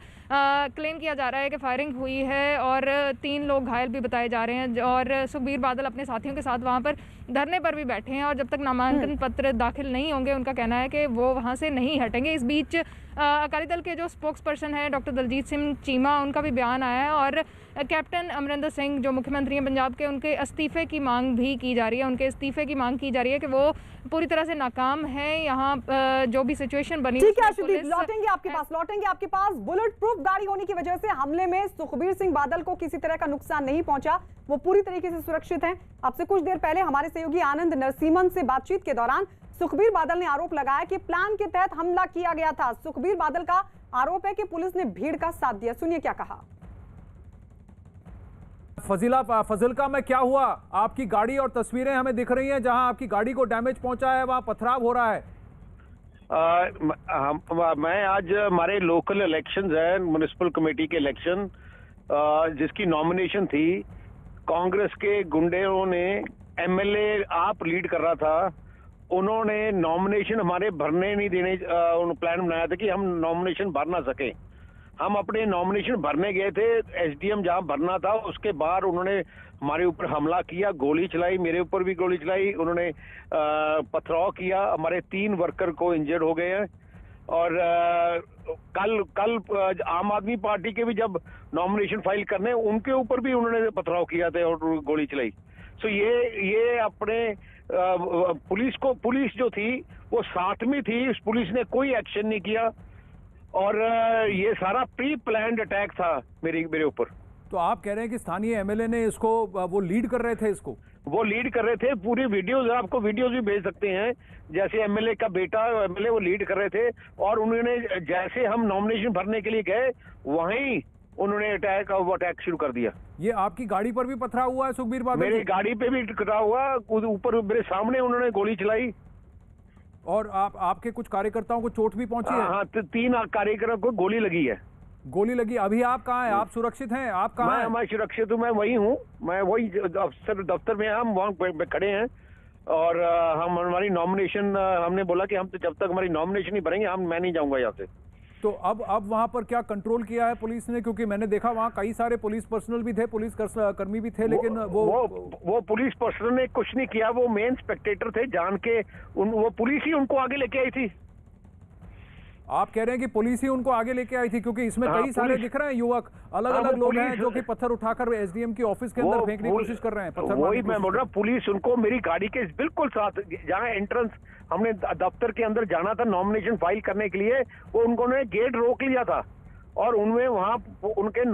क्लेम किया जा रहा है कि फायरिंग हुई है और 3 लोग घायल भी बताए जा रहे हैं। और सुखबीर बादल अपने साथियों के साथ वहाँ पर धरने पर भी बैठे हैं और जब तक नामांकन पत्र दाखिल नहीं होंगे उनका कहना है कि वो वहाँ से नहीं हटेंगे। इस बीच अकाली दल के जो स्पोक्स पर्सन है डॉक्टर दलजीत सिंह चीमा, उनका भी बयान आया है और कैप्टन अमरिंदर सिंह जो मुख्यमंत्री हैं पंजाब के, उनके इस्तीफे की मांग भी की जा रही है। उनके इस्तीफे की मांग की जा रही है कि वो पूरी तरह से नाकाम है। यहाँ जो भी सिचुएशन बनी, ठीक है आशुदीप, लौटेंगे आपके पास। बुलेट प्रूफ गाड़ी होने की वजह से हमले में सुखबीर सिंह बादल को किसी तरह का नुकसान नहीं पहुंचा, वो पूरी तरीके से सुरक्षित हैं। आपसे कुछ देर पहले हमारे सहयोगी आनंद नरसिम्हन से बातचीत के दौरान सुखबीर बादल ने आरोप लगाया कि प्लान के तहत हमला किया गया था। सुखबीर बादल का आरोप है कि पुलिस ने भीड़ का साथ दिया। सुनिए क्या कहा। फजिल्का में क्या हुआ? आपकी गाड़ी और तस्वीरें हमें दिख रही हैं, जहां आपकी गाड़ी को डैमेज पहुंचा है वहां पथराव हो रहा है। मैं आज हमारे लोकल इलेक्शंस है, म्युनिसिपल कमेटी के इलेक्शन जिसकी नॉमिनेशन थी, कांग्रेस के गुंडों ने एमएलए आप लीड कर रहा था, उन्होंने नॉमिनेशन हमारे भरने नहीं देने प्लान बनाया था कि हम नॉमिनेशन भर ना सके। हम अपने नॉमिनेशन भरने गए थे, एसडीएम जहां भरना था उसके बाहर उन्होंने हमारे ऊपर हमला किया, गोली चलाई, मेरे ऊपर भी गोली चलाई, उन्होंने पथराव किया, हमारे 3 वर्कर को इंजर्ड हो गए हैं। और कल आम आदमी पार्टी के भी जब नॉमिनेशन फाइल करने, उनके ऊपर भी उन्होंने पथराव किया था और गोली चलाई। सो ये अपने पुलिस जो थी वो साथ में थी, उस पुलिस ने कोई एक्शन नहीं किया और ये सारा प्री प्लान्ड अटैक था मेरे ऊपर। तो आप कह रहे हैं कि स्थानीय एमएलए ने इसको, वो लीड कर रहे थे इसको? वो लीड कर रहे थे, पूरी वीडियोज, आपको वीडियोज भी भेज सकते हैं, जैसे एमएलए का बेटा एमएलए वो लीड कर रहे थे और उन्होंने जैसे हम नॉमिनेशन भरने के लिए गए वहीं उन्होंने अटैक शुरू कर दिया। ये आपकी गाड़ी पर भी पथराव हुआ है सुखबीर बादल? मेरी गाड़ी पे भी टकराव हुआ, ऊपर मेरे सामने उन्होंने गोली चलाई। और आपके कुछ कार्यकर्ताओं को चोट भी पहुंची है? हाँ, 3 कार्यकर्ताओं को गोली लगी है। गोली लगी। अभी आप कहाँ हैं? आप सुरक्षित हैं? आप कहाँ हैं? मैं सुरक्षित हूँ, मैं वही हूँ, मैं वही दफ्तर में, हम वहाँ खड़े हैं और हम हमारी नॉमिनेशन, हमने बोला कि हम तो जब तक हमारी नॉमिनेशन नहीं भरेंगे मैं नहीं जाऊंगा यहाँ से। तो अब वहाँ पर क्या कंट्रोल किया है पुलिस ने? क्योंकि मैंने देखा वहाँ कई सारे पुलिस पर्सनल भी थे, पुलिस कर्मी भी थे, लेकिन वो पुलिस पर्सनल ने कुछ नहीं किया, वो मेन स्पेक्टेटर थे, जान के वो पुलिस ही उनको आगे लेके आई थी। आप कह रहे हैं कि पुलिस ही उनको आगे लेके आई थी? क्योंकि इसमें कई सारे दिख रहे हैं युवक, अलग अलग लोग हैं जो कि पत्थर उठाकर एसडीएम की ऑफिस के अंदर फेंकने की कोशिश कर रहे हैं, पत्थर वही मैं बोल रहा हूँ, पुलिस उनको मेरी गाड़ी के बिल्कुल साथ, जहाँ एंट्रेंस हमने दफ्तर के अंदर जाना था नॉमिनेशन फाइल करने के लिए, वो उन्होंने गेट रोक लिया था और उनमें वहाँ उनके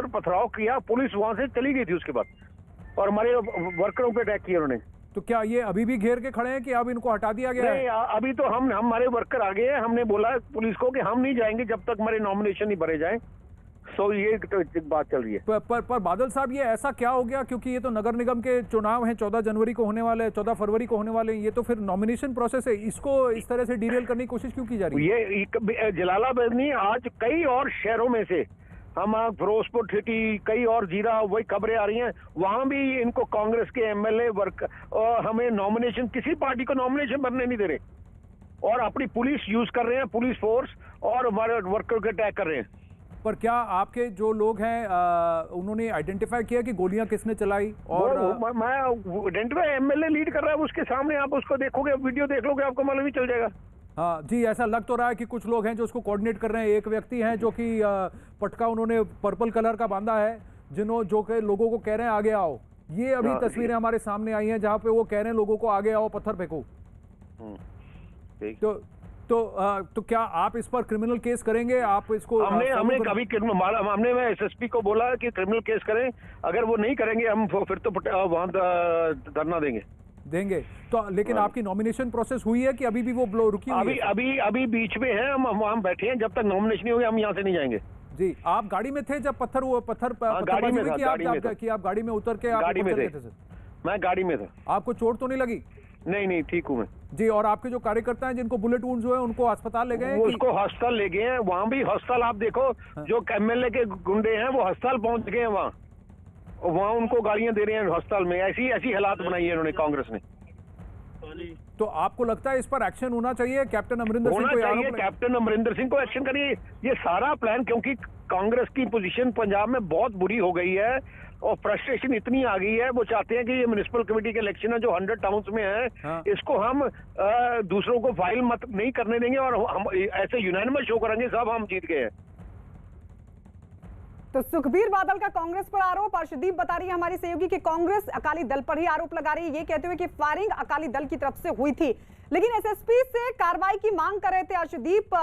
पथराव किया, पुलिस वहां से चली गई थी उसके बाद और हमारे वर्करों पे अटैक किया उन्होंने। तो क्या ये अभी भी घेर के खड़े हैं कि अब इनको हटा दिया गया है? अभी तो हमारे वर्कर आ गए हैं, हमने बोला पुलिस को कि हम नहीं जाएंगे जब तक हमारे नॉमिनेशन नहीं भरे जाएं। सो ये तो बात चल रही है। पर बादल साहब, ये ऐसा क्या हो गया? क्योंकि ये तो नगर निगम के चुनाव हैं, 14 जनवरी को होने वाले, 14 फरवरी को होने वाले हैं, ये तो फिर नॉमिनेशन प्रोसेस है, इसको इस तरह से डीरेल करने की कोशिश क्यों की जा रही है? ये जलालाबाद नहीं, आज कई और शहरों में से, हम फिरोजपुर सिटी, कई और जीरा, वही खबरें आ रही हैं, वहां भी इनको कांग्रेस के एमएलए वर्क हमें नॉमिनेशन, किसी पार्टी को नॉमिनेशन भरने नहीं दे रहे और अपनी पुलिस यूज कर रहे हैं, पुलिस फोर्स, और हमारे वर्कर के अटैक कर रहे हैं। पर क्या आपके जो लोग हैं उन्होंने आइडेंटिफाई किया कि गोलियां किसने चलाई? और मैं आइडेंटिफाई, एमएलए लीड कर रहा है, उसके सामने आप उसको देखोगे, वीडियो देख लोगे, आपको मालूम ही चल जाएगा। हाँ जी, ऐसा लग तो रहा है कि कुछ लोग हैं जो उसको कोऑर्डिनेट कर रहे हैं। एक व्यक्ति हैं जो कि पटका उन्होंने पर्पल कलर का बांधा है, जो के लोगों को कह रहे हैं आगे आओ। ये अभी तस्वीरें हमारे सामने आई हैं जहाँ पे वो कह रहे हैं लोगों को आगे आओ, पत्थर फेंको। तो क्या आप इस पर क्रिमिनल केस करेंगे? आप इसको हमने कभी हमने मैं एसएसपी को बोला कि क्रिमिनल केस करें, अगर वो नहीं करेंगे हम फिर तो वहां धरना देंगे। तो लेकिन आपकी नॉमिनेशन प्रोसेस हुई है कि अभी भी वो रुकी हुई है? अभी बीच में है, हम बैठे हैं, जब तक नॉमिनेशन नहीं होगी हम यहाँ से नहीं जाएंगे। जी, आप गाड़ी में थे जब गाड़ी में आप गाड़ी में उतर के गाड़ी में थे? मैं गाड़ी में था। आपको चोट तो नहीं लगी? नहीं, ठीक हूँ मैं जी। और आपके जो कार्यकर्ता हैं जिनको बुलेट वुंड्स हुए हैं उनको अस्पताल ले गए? उसको अस्पताल ले गए हैं, वहाँ भी अस्पताल आप देखो, जो एमएलए के गुंडे हैं वो अस्पताल पहुंच गए हैं, वहाँ उनको गालियां दे रहे हैं अस्पताल में। ऐसी हालात बनाई है इन्होंने, कांग्रेस ने। तो आपको लगता है इस पर एक्शन होना चाहिए? कैप्टन अमरिंदर सिंह को कैप्टन अमरिंदर सिंह को एक्शन करिए। ये सारा प्लान, क्योंकि कांग्रेस की पोजीशन पंजाब में बहुत बुरी हो गई है और फ्रस्ट्रेशन इतनी आ गई है, वो चाहते हैं कि ये म्युनिसिपल कमेटी के इलेक्शन है जो 100 टाउन्स में है, इसको हम दूसरों को फाइल मत नहीं करने देंगे और हम ऐसे यूनानिमस शो करेंगे सब हम जीत गए हैं। तो सुखबीर बादल का कांग्रेस पर आरोप, अर्शदीप बता रही है हमारी सहयोगी कि कांग्रेस अकाली दल पर ही आरोप लगा रही है, ये कहते हुए कि फायरिंग अकाली दल की तरफ से हुई थी। लेकिन एसएसपी से कार्रवाई की मांग कर रहे थे अर्शदीप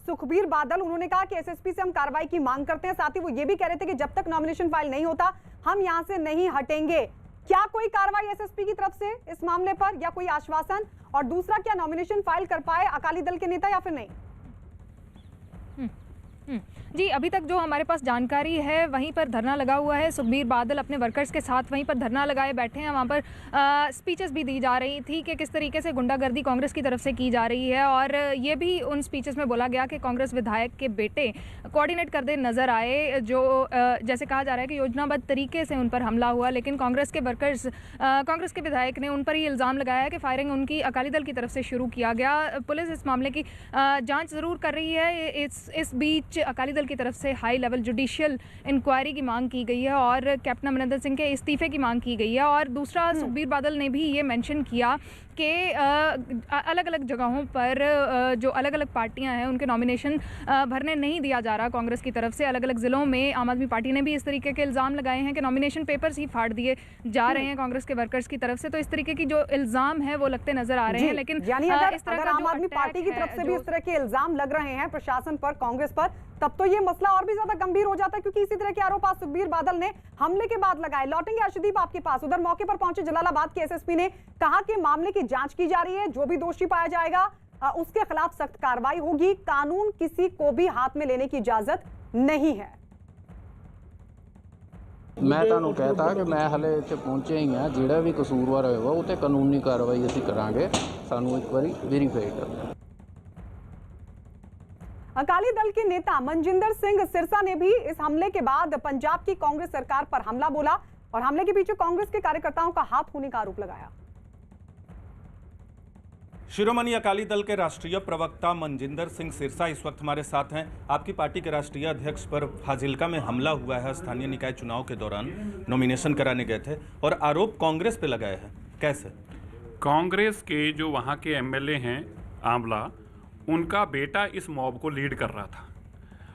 सुखबीर बादल। उन्होंने कहा कि एसएसपी से हम कार्रवाई की मांग करते हैं, साथ ही वो ये भी कह रहे थे कि जब तक नॉमिनेशन फाइल नहीं होता हम यहां से नहीं हटेंगे। क्या कोई कार्रवाई एसएसपी की तरफ से इस मामले पर, या कोई आश्वासन? और दूसरा, क्या नॉमिनेशन फाइल कर पाए अकाली दल के नेता या फिर नहीं? जी, अभी तक जो हमारे पास जानकारी है वहीं पर धरना लगा हुआ है। सुखबीर बादल अपने वर्कर्स के साथ वहीं पर धरना लगाए बैठे हैं। वहाँ पर स्पीचेस भी दी जा रही थी कि किस तरीके से गुंडागर्दी कांग्रेस की तरफ से की जा रही है, और ये भी उन स्पीचेस में बोला गया कि कांग्रेस विधायक के बेटे कोऑर्डिनेट करते नजर आए, जो जैसे कहा जा रहा है कि योजनाबद्ध तरीके से उन पर हमला हुआ। लेकिन कांग्रेस के वर्कर्स, कांग्रेस के विधायक ने उन पर ये इल्ज़ाम लगाया है कि फायरिंग उनकी अकाली दल की तरफ से शुरू किया गया। पुलिस इस मामले की जाँच ज़रूर कर रही है। इस बीच अकाली दल की तरफ से हाई लेवल जुडिशियल इंक्वायरी की मांग की गई है और कैप्टन अमरिंदर सिंह के इस्तीफे की मांग की गई है। और दूसरा, सुखबीर बादल ने भी ये मेंशन किया कि अलग अलग जगहों पर जो अलग अलग पार्टियां हैं उनके नॉमिनेशन भरने नहीं दिया जा रहा कांग्रेस की तरफ से। अलग अलग ज़िलों में आम आदमी पार्टी ने भी इस तरीके के इल्ज़ाम लगाए हैं कि नॉमिनेशन पेपर्स ही फाड़ दिए जा रहे हैं कांग्रेस के वर्कर्स की तरफ से। तो इस तरीके की जो इल्ज़ाम है वो लगते नजर आ रहे हैं। लेकिन यानी अगर आम आदमी पार्टी की तरफ से भी इस तरह के इल्ज़ाम लग रहे हैं प्रशासन पर, कांग्रेस पर, तब तो ये मसला और भी ज्यादा गंभीर हो जाता है, क्योंकि इसी तरह के आरोप आज सुखबीर बादल ने हमले के बाद लगाए। लौटेंगे अर्शदीप आपके पास। उधर मौके पर पहुंचे जलालाबाद के एसएसपी ने कहा कि मामले की जांच की जा रही है, जो भी दोषी पाया जाएगा उसके खिलाफ सख्त कार्रवाई होगी। कानून किसी को भी हाथ में लेने की इजाजत नहीं है। मैं ਤੁਹਾਨੂੰ कहता कि मैं हले ਇੱਥੇ ਪਹੁੰਚਿਆ ਹੀ ਹਾਂ, ਜਿਹੜਾ ਵੀ ਕਸੂਰਵਾਰ ਹੋਏਗਾ ਉਹ ਤੇ ਕਾਨੂੰਨੀ ਕਾਰਵਾਈ ਅਸੀਂ ਕਰਾਂਗੇ। ਸਾਨੂੰ ਇੱਕ ਵਾਰੀ ਵੈਰੀਫਾਈ ਕਰਨਾ। अकाली दल के नेता मनजिंदर सिंह सिरसा ने भी इस हमले के बाद पंजाब की कांग्रेस सरकार पर हमला बोला और हमले के पीछे कांग्रेस के कार्यकर्ताओं का हाथ होने का आरोप लगाया। शिरोमणि अकाली दल के राष्ट्रीय प्रवक्ता मनजिंदर सिंह सिरसा इस वक्त हमारे साथ हैं। आपकी पार्टी के राष्ट्रीय अध्यक्ष पर फाजिल्का में हमला हुआ है, स्थानीय निकाय चुनाव के दौरान नॉमिनेशन कराने गए थे और आरोप कांग्रेस पे लगाए हैं। कैसे? कांग्रेस के जो वहाँ के एमएलए हैं आंवला, उनका बेटा इस मॉब को लीड कर रहा था।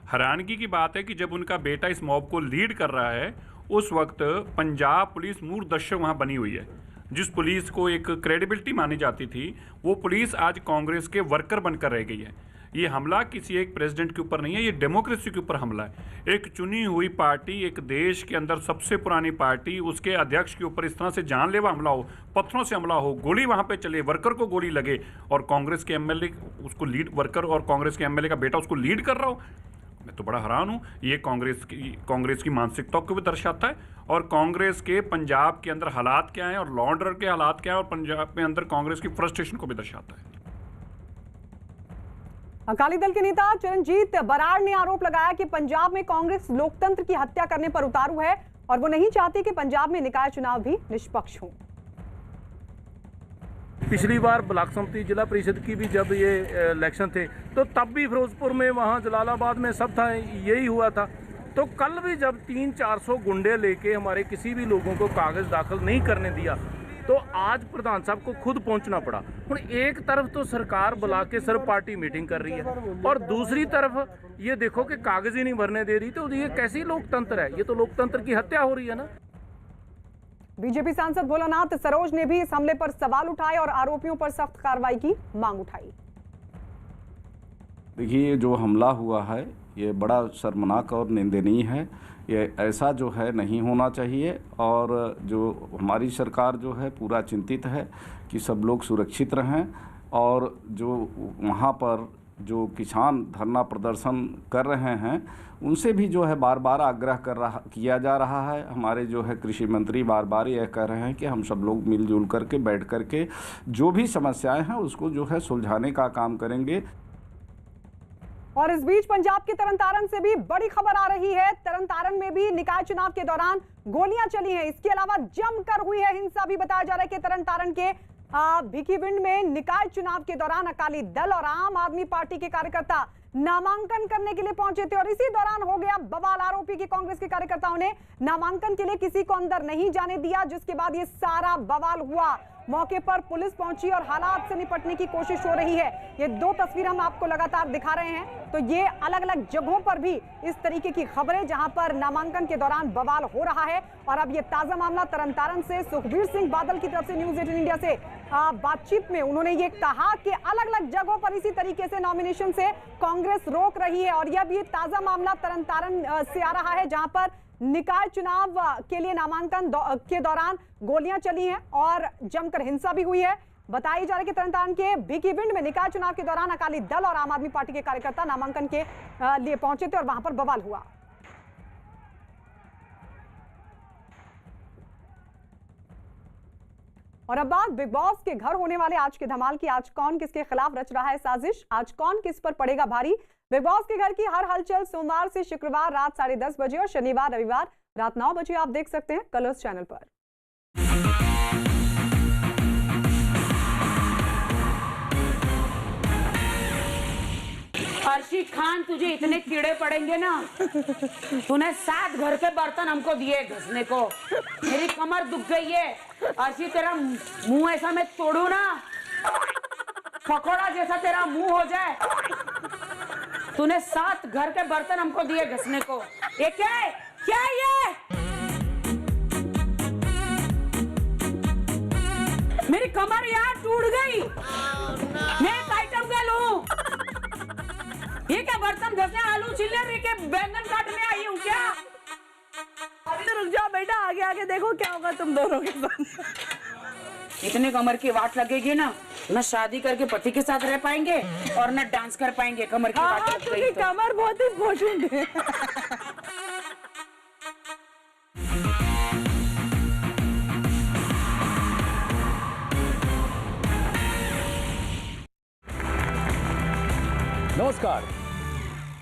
हैरानगी की बात है कि जब उनका बेटा इस मॉब को लीड कर रहा है उस वक्त पंजाब पुलिस मूर्धदर्शक वहाँ बनी हुई है। जिस पुलिस को एक क्रेडिबिलिटी मानी जाती थी वो पुलिस आज कांग्रेस के वर्कर बनकर रह गई है। ये हमला किसी एक प्रेसिडेंट के ऊपर नहीं है, ये डेमोक्रेसी के ऊपर हमला है। एक चुनी हुई पार्टी, एक देश के अंदर सबसे पुरानी पार्टी, उसके अध्यक्ष के ऊपर इस तरह से जानलेवा हमला हो, पत्थरों से हमला हो, गोली वहाँ पे चले, वर्कर को गोली लगे और कांग्रेस के एमएलए उसको लीड, वर्कर और कांग्रेस के एमएलए का बेटा उसको लीड कर रहा हो। मैं तो बड़ा हैरान हूँ। ये कांग्रेस की मानसिकता को भी दर्शाता है और कांग्रेस के पंजाब के अंदर हालात क्या हैं और लॉ एंड ऑर्डर के हालात क्या है और पंजाब में अंदर कांग्रेस की फ्रस्ट्रेशन को भी दर्शाता है। अकाली दल के नेता चरणजीत बराड़ ने आरोप लगाया कि पंजाब में कांग्रेस लोकतंत्र की हत्या करने पर उतारू है और वो नहीं चाहती कि पंजाब में निकाय चुनाव भी निष्पक्ष हों। पिछली बार ब्लॉक समिति जिला परिषद की भी जब ये इलेक्शन थे तो तब भी फिरोजपुर में, वहाँ जलालाबाद में सब था, यही हुआ था। तो कल भी जब 300-400 गुंडे लेके हमारे किसी भी लोगों को कागज दाखिल नहीं करने दिया तो आज प्रधान साहब को खुद पहुंचना पड़ा। हुण एक तरफ तो सरकार बुला के सिर्फ पार्टी मीटिंग कर रही है और दूसरी तरफ ये देखो कि कागज ही नहीं भरने दे रही, तो ये कैसी लोकतंत्र है? ये तो लोकतंत्र की हत्या हो रही है ना। बीजेपी सांसद भोलानाथ सरोज ने भी इस हमले पर सवाल उठाए और आरोपियों पर सख्त कार्रवाई की मांग उठाई। देखिए, जो हमला हुआ है ये बड़ा शर्मनाक और निंदनीय है। ये ऐसा जो है नहीं होना चाहिए और जो हमारी सरकार जो है पूरा चिंतित है कि सब लोग सुरक्षित रहें और जो वहाँ पर जो किसान धरना प्रदर्शन कर रहे हैं उनसे भी जो है बार बार आग्रह किया जा रहा है। हमारे जो है कृषि मंत्री बार बार यह कह रहे हैं कि हम सब लोग मिलजुल करके बैठ करके जो भी समस्याएं हैं उसको जो है सुलझाने का काम करेंगे। और इस बीच पंजाब के तरनतारन से भी बड़ी खबर आ रही है। तरनतारन में भी निकाय चुनाव के दौरान गोलियां चली हैं। इसके अलावा जमकर हुई है हिंसा भी। बताया जा रहा है कि तरनतारन के भिखीविंड में निकाय चुनाव के दौरान अकाली दल और आम आदमी पार्टी के कार्यकर्ता नामांकन करने के लिए पहुंचे थे और इसी दौरान हो गया बवाल। आरोपी की कांग्रेस के कार्यकर्ताओं ने नामांकन के लिए किसी को अंदर नहीं जाने दिया, जिसके बाद ये सारा बवाल हुआ। मौके पर पुलिस पहुंची और हालात से निपटने की कोशिश हो रही है। ये दो तस्वीर हम आपको लगातार दिखा रहे हैं। तो ये अलग अलग जगहों पर भी इस तरीके की खबरें जहां पर नामांकन के दौरान बवाल हो रहा है। और अब ये ताजा मामला तरनतारन से सुखबीर सिंह बादल की तरफ से न्यूज 18 इंडिया से बातचीत में उन्होंने ये कहा कि अलग अलग जगहों पर इसी तरीके से नॉमिनेशन से कांग्रेस रोक रही है। और यह भी ताजा मामला तरनतारन से आ रहा है जहां पर निकाय चुनाव के लिए नामांकन के दौरान गोलियां चली हैं और जमकर हिंसा भी हुई है। बताई जा रही है कि तरनतारन के भिकिविंड में निकाय चुनाव के दौरान अकाली दल और आम आदमी पार्टी के कार्यकर्ता नामांकन के लिए पहुंचे थे और वहां पर बवाल हुआ। और अब बात बिग बॉस के घर होने वाले आज के धमाल की। आज कौन किसके खिलाफ रच रहा है साजिश, आज कौन किस पर पड़ेगा भारी। बिग बॉस के घर की हर हलचल सोमवार से शुक्रवार रात 10:30 बजे और शनिवार रविवार रात 9 बजे आप देख सकते हैं कलर्स चैनल पर। अर्शी खान, तुझे इतने कीड़े पड़ेंगे ना, तूने 7 घर के बर्तन हमको दिए घसने को, मेरी कमर दुख गई है। अर्शी, तेरा मुंह ऐसा मैं तोड़ू ना, पकौड़ा जैसा तेरा मुंह हो जाए। तूने 7 घर के बर्तन हमको दिए घसने को, ये क्या है? क्या है ये? मेरी कमर यार टूट गई। मैं एक आइटम गर्ल हूँ। ये क्या बर्तन घसने, आलू छिलने के बैंगन काटने आई हूँ क्या? अभी तो रुक जाओ बेटा, आगे आगे देखो क्या होगा तुम दोनों के साथ। इतने कमर की वाट लगेगी ना, न शादी करके पति के साथ रह पाएंगे और न डांस कर पाएंगे। कमर की वाट लग गई तो। कमर बहुत इम्पोर्टेंट है। नमस्कार,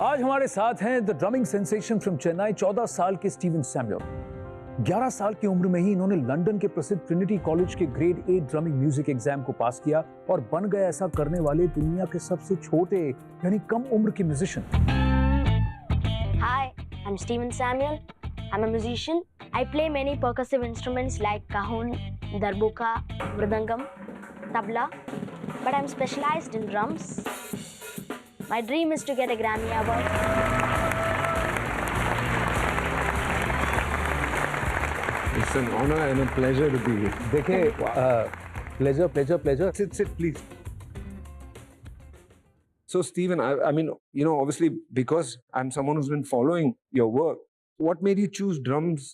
आज हमारे साथ हैं the drumming sensation from Chennai 14 साल के स्टीवन सैमुअल। 11 साल की उम्र में ही इन्होंने लंदन के प्रसिद्ध ट्रिनिटी कॉलेज के ग्रेड 8 ड्रमिंग म्यूजिक एग्जाम को पास किया और बन गए ऐसा करने वाले दुनिया के सबसे छोटे यानी कम उम्र के musician. Hi, I'm Steven Samuel. I'm a musician. I play many percussive instruments like cajon, darbuka, mridangam, tabla, but I'm specialized in drums. My dream is to get a Grammy Award. It's an honor and a pleasure to be here. देखिए, pleasure. Sit, please. So, Stephen, I mean, you know, obviously, because I'm someone who's been following your work, what made you choose drums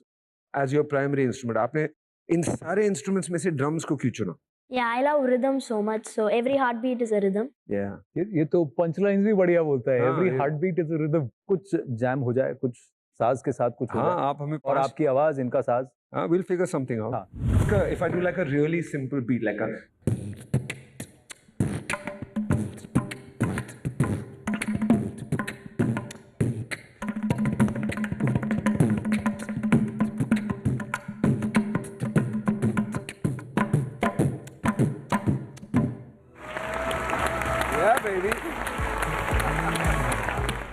as your primary instrument? आपने इन सारे instruments में से drums को क्यों चुना? Yeah, I love rhythm so much. So every heartbeat is a rhythm. Yeah. ये तो पंचलाइंस भी बढ़िया बोलता है। हाँ, Every ये- heartbeat is a rhythm. कुछ जैम हो जाए, कुछ साज के साथ कुछ हो हाँ, जाए। आप हमें और पास- आपकी आवाज, इनका साज। We'll figure something out. If I do like a really simple beat, like a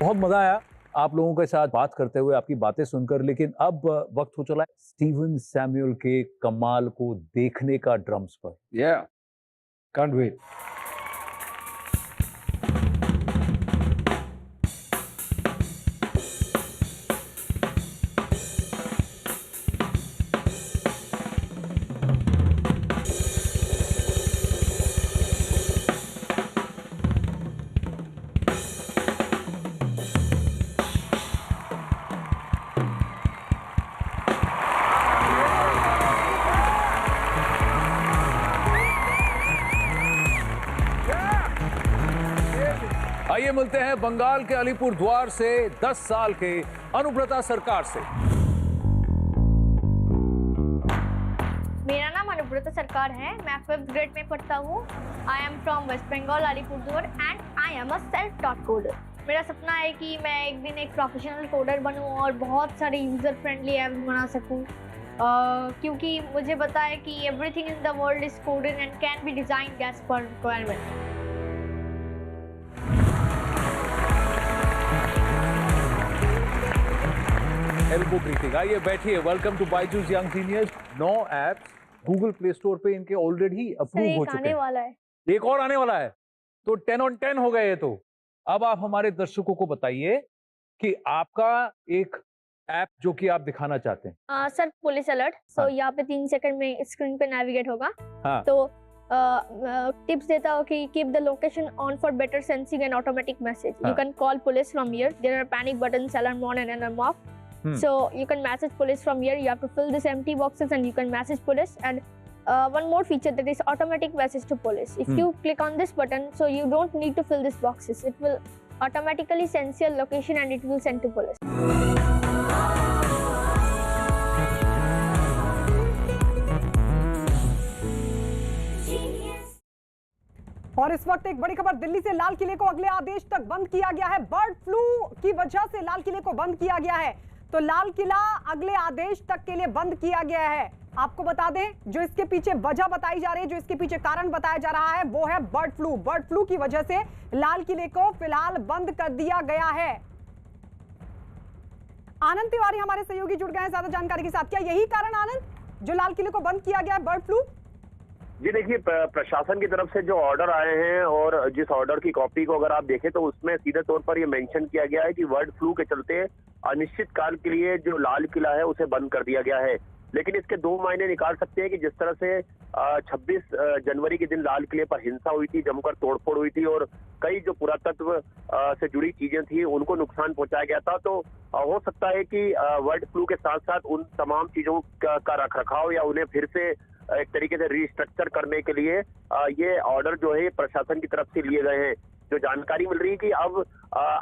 बहुत मजा आया आप लोगों के साथ बात करते हुए, आपकी बातें सुनकर। लेकिन अब वक्त हो चला है स्टीवन सैमुअल के कमाल को देखने का ड्रम्स पर। Yeah, can't wait. आइए मिलते हैं बंगाल के अलीपुर द्वार से 10 साल के अनुव्रता सरकार से। मेरा नाम अनुव्रता सरकार है। मैं 5th ग्रेड में पढ़ता हूँ। I am from West Bengal Alipurduar and I am a self taught coder. मेरा सपना है कि मैं एक दिन एक प्रोफेशनल कोडर बनूँ और बहुत सारे यूज़र फ्रेंडली ऐप्स बना सकूँ, क्योंकि मुझे पता है कि everything in the world is coded and can be designed as per requirement. Elbow greeting. आइए बैठिए। Welcome to Byju's young genius. 9 apps Google Play Store पे इनके ऑलरेडी अप्रूव हो चुके हैं। वाला है। एक और आने वाला है, तो 10 on 10 हो गए ये तो। अब आप हमारे दर्शकों को बताइए कि आपका एक ऐप जो कि आप दिखाना चाहते हैं। Sir, police alert. सो यहाँ पे 3 सेकंड में स्क्रीन पे नेविगेट होगा। हाँ। तो टिप्स देता हो कि keep the location on for better sensing and automatic message. You हाँ। Can call police from here. There are panic buttons, alarm on and alarm off. So you can message police from here. You have to fill this empty boxes and you can message police, and one more feature, that is automatic message to police. If you click on this button, so you don't need to fill these boxes. It will automatically sense your location and it will send to police. और इस वक्त एक बड़ी खबर, दिल्ली से लाल किले को अगले आदेश तक बंद किया गया है। बर्ड फ्लू की वजह से लाल किले को बंद किया गया है, तो लाल किला अगले आदेश तक के लिए बंद किया गया है। आपको बता दें, जो इसके पीछे वजह बताई जा रही है, जो इसके पीछे कारण बताया जा रहा है, वो है बर्ड फ्लू। बर्ड फ्लू की वजह से लाल किले को फिलहाल बंद कर दिया गया है। आनंद तिवारी हमारे सहयोगी जुड़ गए हैं ज्यादा जानकारी के साथ। क्या यही कारण आनंद, जो लाल किले को बंद किया गया है, बर्ड फ्लू? जी देखिए, प्रशासन की तरफ से जो ऑर्डर आए हैं और जिस ऑर्डर की कॉपी को अगर आप देखें तो उसमें सीधे तौर पर ये मेंशन किया गया है कि बर्ड फ्लू के चलते अनिश्चित काल के लिए जो लाल किला है उसे बंद कर दिया गया है। लेकिन इसके दो मायने निकाल सकते हैं कि जिस तरह से 26 जनवरी के दिन लाल किले पर हिंसा हुई थी, जमकर तोड़फोड़ हुई थी और कई जो पुरातत्व से जुड़ी चीजें थी उनको नुकसान पहुंचाया गया था, तो हो सकता है कि बर्ड फ्लू के साथ साथ उन तमाम चीजों का रखरखाव या उन्हें फिर से एक तरीके से रिस्ट्रक्चर करने के लिए ये ऑर्डर जो है प्रशासन की तरफ से लिए गए हैं। जो जानकारी मिल रही है कि अब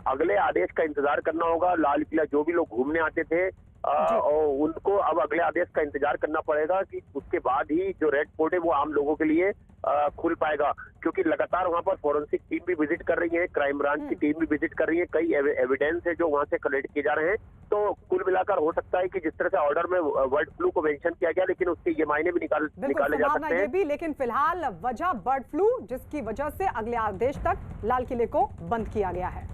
अगले आदेश का इंतजार करना होगा। लाल किला जो भी लोग घूमने आते थे और उनको अब अगले आदेश का इंतजार करना पड़ेगा कि उसके बाद ही जो रेड फोर्ट है वो आम लोगों के लिए खुल पाएगा, क्योंकि लगातार वहां पर फोरेंसिक टीम भी विजिट कर रही है, क्राइम ब्रांच की टीम भी विजिट कर रही है, कई एविडेंस है जो वहां से कलेक्ट किए जा रहे हैं। तो कुल मिलाकर हो सकता है कि जिस तरह से ऑर्डर में बर्ड फ्लू को मेंशन किया गया, लेकिन उसके ये मायने भी निकाले जा सकते हैं भी, लेकिन फिलहाल वजह बर्ड फ्लू, जिसकी वजह से अगले आदेश तक लाल किले को बंद किया गया है।